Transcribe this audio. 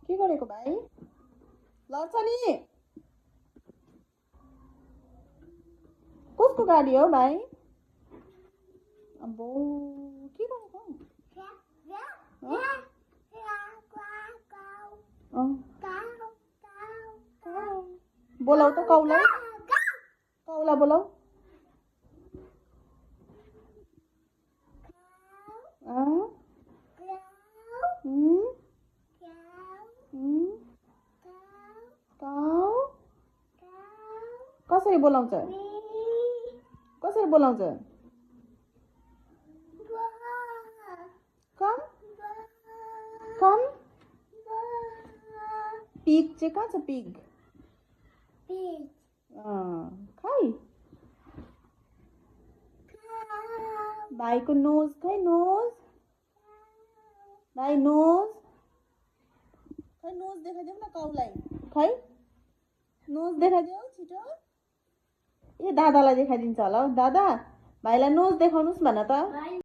के गरेको भाइ लड्छ नि कसको गाडी हो भाइ अम्बो के गरेको बोलाऊ त कौलाई कौला बोलाऊ कसरी बोलाउँछ कसरी बोलाउँछ कम कम पिग चाहिँ कहाँ छ पिग खै भाइको नोज खै नोज भाइ नोज खै नोज देखाइदेऊ न काउलाई खै नोज देखाइदेऊ छिटो ए दादालाई देखाइदिन्छ होला हौ दादा भाइलाई नोज देखाउनुहोस् भन त